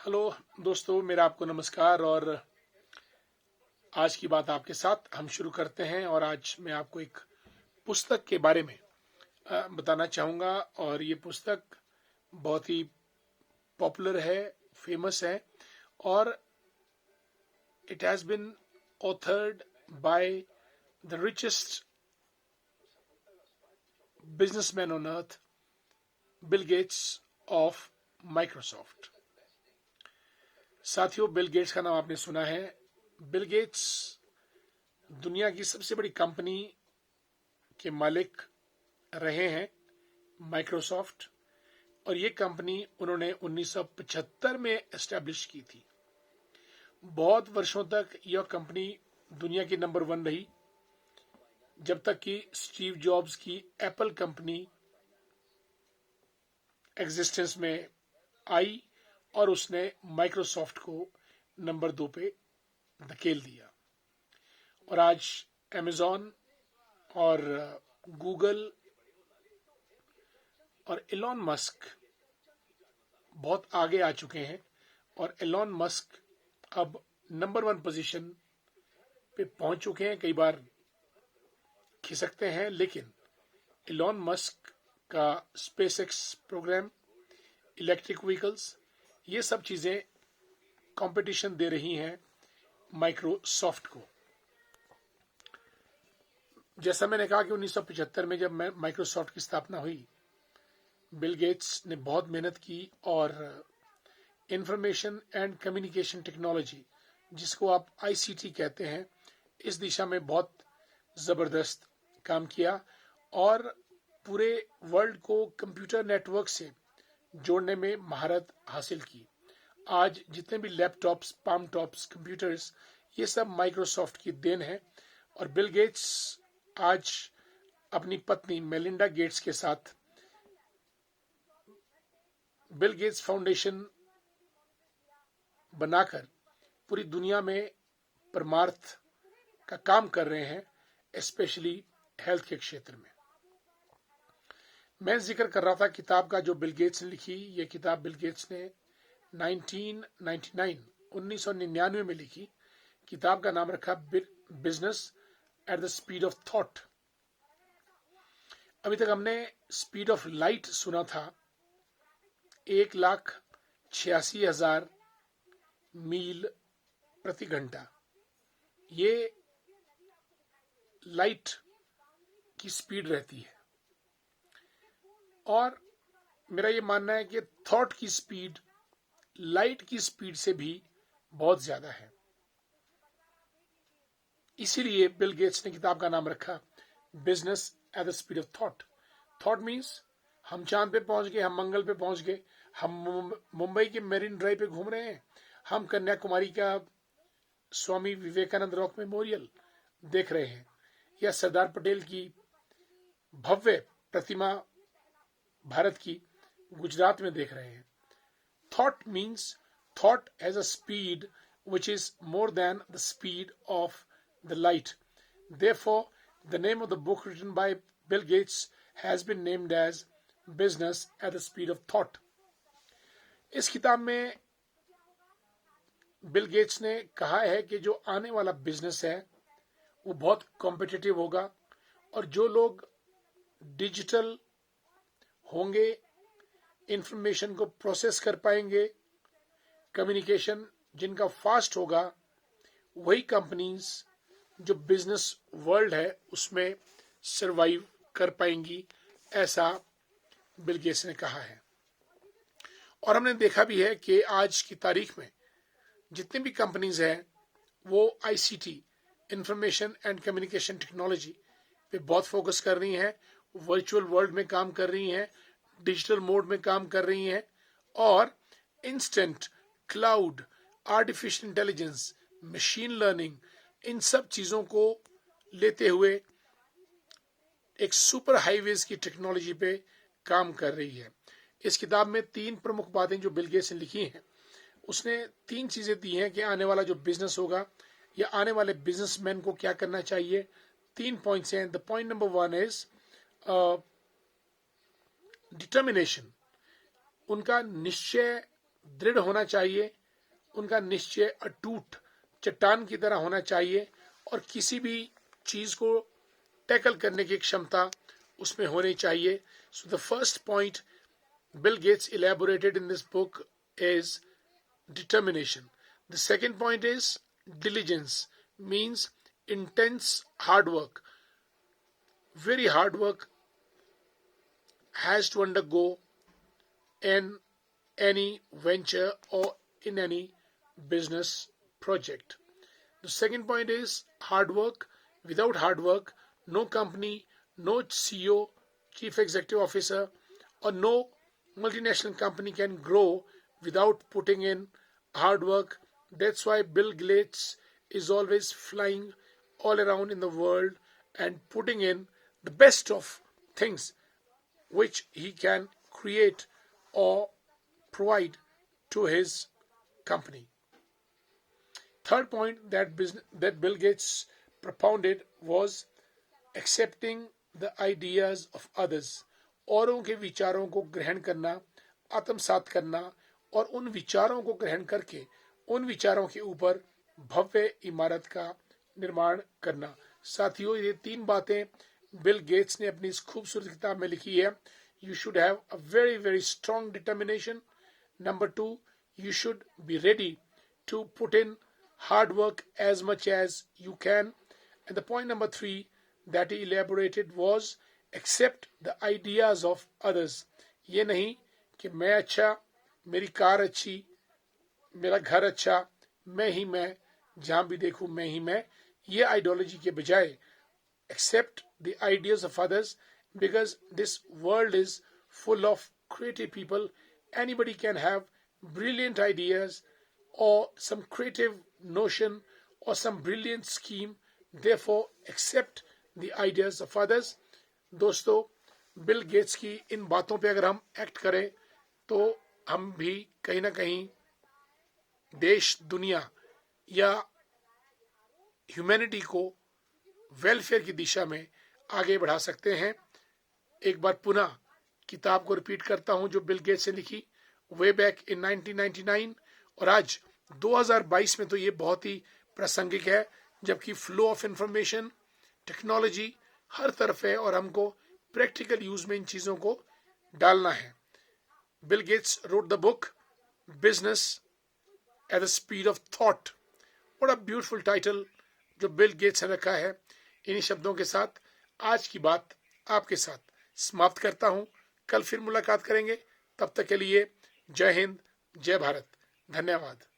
Hello दोस्तों, मेरा आपको नमस्कार। और आज की बात आपके साथ हम शुरू करते हैं। और आज मैं आपको एक पुस्तक के बारे में बताना चाहूँगा। और ये पुस्तक बहुत ही पॉपुलर है, फेमस है, और it has been authored by the richest businessman on earth, Bill Gates of Microsoft. साथियों, बिल गेट्स का नाम आपने सुना है। बिल गेट्स दुनिया की सबसे बड़ी कंपनी के मालिक रहे हैं, माइक्रोसॉफ्ट। और ये कंपनी उन्होंने 1975 में एस्टेब्लिश की थी। बहुत वर्षों तक यह कंपनी दुनिया की नंबर 1 रही, जब तक कि स्टीव जॉब्स की एप्पल कंपनी एग्जिस्टेंस में आई और उसने माइक्रोसॉफ्ट को नंबर 2 पे धकेल दिया। और आज अमेजॉन और गूगल और एलॉन मस्क बहुत आगे आ चुके हैं। और एलॉन मस्क अब नंबर 1 पोजीशन पे पहुंच चुके हैं। कई बार खिसकते हैं, लेकिन एलॉन मस्क का स्पेसएक्स प्रोग्राम, इलेक्ट्रिक व्हीकल्स, ये सब चीज़ें कंपटीशन दे रही हैं माइक्रोसॉफ्ट को। जैसा मैंने कहा कि 1975 में जब माइक्रोसॉफ्ट की स्थापना हुई, बिल गेट्स ने बहुत मेहनत की और इंफॉर्मेशन एंड कम्युनिकेशन टेक्नोलॉजी, जिसको आप आईसीटी कहते हैं, इस दिशा में बहुत ज़बरदस्त काम किया और पूरे वर्ल्ड को कंप्यूटर नेटवर्क से जोड़ने में महारत हासिल की। आज जितने भी लैपटॉप्स, पाम टॉप्स, कंप्यूटर्स, ये सब माइक्रोसॉफ्ट की देन है। और बिल गेट्स आज अपनी पत्नी मेलिंडा गेट्स के साथ बिल गेट्स फाउंडेशन बनाकर पूरी दुनिया में परमार्थ का काम कर रहे हैं, स्पेशली हेल्थ के क्षेत्र में। मैं जिक्र कर रहा था किताब का जो बिल गेट्स ने लिखी। ये किताब बिल गेट्स ने 1999 में लिखी। किताब का नाम रखा business at the speed of thought. अभी तक हमने स्पीड ऑफ लाइट सुना था, 1,86,000 मील प्रति घंटा। ये लाइट की स्पीड रहती है। और मेरा ये मानना है कि थॉट की स्पीड लाइट की स्पीड से भी बहुत ज्यादा है। इसीलिए बिल गेट्स ने किताब का नाम रखा business at the speed of thought. Thought means हम चांद पे पहुंच गए, हम मंगल पे पहुंच गए, हम मुंबई के मेरिन ड्राइव पे घूम रहे हैं, हम कन्याकुमारी का स्वामी विवेकानंद रॉक मेमोरियल देख रहे हैं, या सरदार पटेल की भव्य प्रतिमा भारत की गुजरात में देख रहे हैं। Thought means thought has a speed which is more than the speed of the light. Therefore, the name of the book written by Bill Gates has been named as Business at the Speed of Thought. इस किताब में Bill Gates ने कहा है कि जो आने वाला बिजनेस है वो बहुत कॉम्पिटिटिव होगा, और जो लोग डिजिटल होंगे, इंफॉर्मेशन को प्रोसेस कर पाएंगे, कम्युनिकेशन जिनका फास्ट होगा, वही कंपनीज जो बिजनेस वर्ल्ड है उसमें सरवाइव कर पाएंगी, ऐसा बिल गेट्स ने कहा है। और हमने देखा भी है कि आज की तारीख में जितनी भी कंपनीज हैं वो ICT, information and communication technology पे बहुत फोकस कर रही हैं, वर्चुअल वर्ल्ड में काम कर रही हैं, डिजिटल मोड में काम कर रही हैं, और instant, cloud, artificial intelligence, machine learning, इन सब चीज़ों को लेते हुए एक सुपर हाईवेज की टेक्नोलॉजी पे काम कर रही है। इस किताब में 3 प्रमुख बातें जो बिल गेट्स ने लिखी हैं, उसने 3 चीज़ें दी हैं कि आने वाला जो बिजनेस होगा या आने वाले बिजनेसमैन को क्या करना चाहिए। 3 पॉइंट्स हैं। The point number 1 is determination. उनका निश्चय, दृढ़ होना चाहिए, उनका निश्चय अटूट चट्टान की तरह होना चाहिए और किसी भी चीज को टैकल करने की क्षमता उसमें होनी चाहिए. So the first point Bill Gates elaborated in this book is determination. The second point is diligence, means intense hard work. Very hard work has to undergo in any venture or in any business project. The second point is hard work. Without hard work, no company, no CEO, Chief Executive Officer, or no multinational company can grow without putting in hard work. That's why Bill Gates is always flying all around in the world and putting in the best of things which he can create or provide to his company. Third point that Bill Gates propounded was accepting the ideas of others. औरों के विचारों को ग्रहण करना, आत्मसात करना और उन विचारों को ग्रहण करके उन विचारों के ऊपर भव्य इमारत का निर्माण करना. साथियों, ये तीन बातें बिल गेट्स ने अपनी इस खूबसूरत किताब में लिखी है. You should have a very, very strong determination. Number 2, you should be ready to put in hard work as much as you can. And the point number 3 that he elaborated was accept the ideas of others. ये नहीं कि मैं अच्छा, मेरी car अच्छी, मेरा घर अच्छा, मैं ही मैं, जहां भी देखूं मैं ही मैं, ये आइडियोलॉजी के बजाय accept the ideas of others, because this world is full of creative people. Anybody can have brilliant ideas or some creative notion or some brilliant scheme. Therefore, accept the ideas of others. दोस्तों, Bill Gates की इन बातों पे अगर हम act करें तो हम भी कहीं ना कहीं देश, दुनिया या ह्यूमैनिटी को वेलफेयर की दिशा में आगे बढ़ा सकते हैं. एक बार पुनः किताब को रिपीट करता हूं जो बिल गेट्स ने लिखी वे बैक इन 1999, और आज 2022 में तो ये बहुत ही प्रासंगिक है, जबकि फ्लो ऑफ इंफॉर्मेशन, टेक्नोलॉजी हर तरफ है और हमको प्रैक्टिकल यूज में इन चीजों को डालना है. Bill Gates wrote the book business at the speed of thought. What a beautiful title जो बिल गेट्स ने रखा है. इन्हीं शब्दों के साथ आज की बात आपके साथ समाप्त करता हूं. कल फिर मुलाकात करेंगे. तब तक के लिए जय हिंद, जय भारत. धन्यवाद.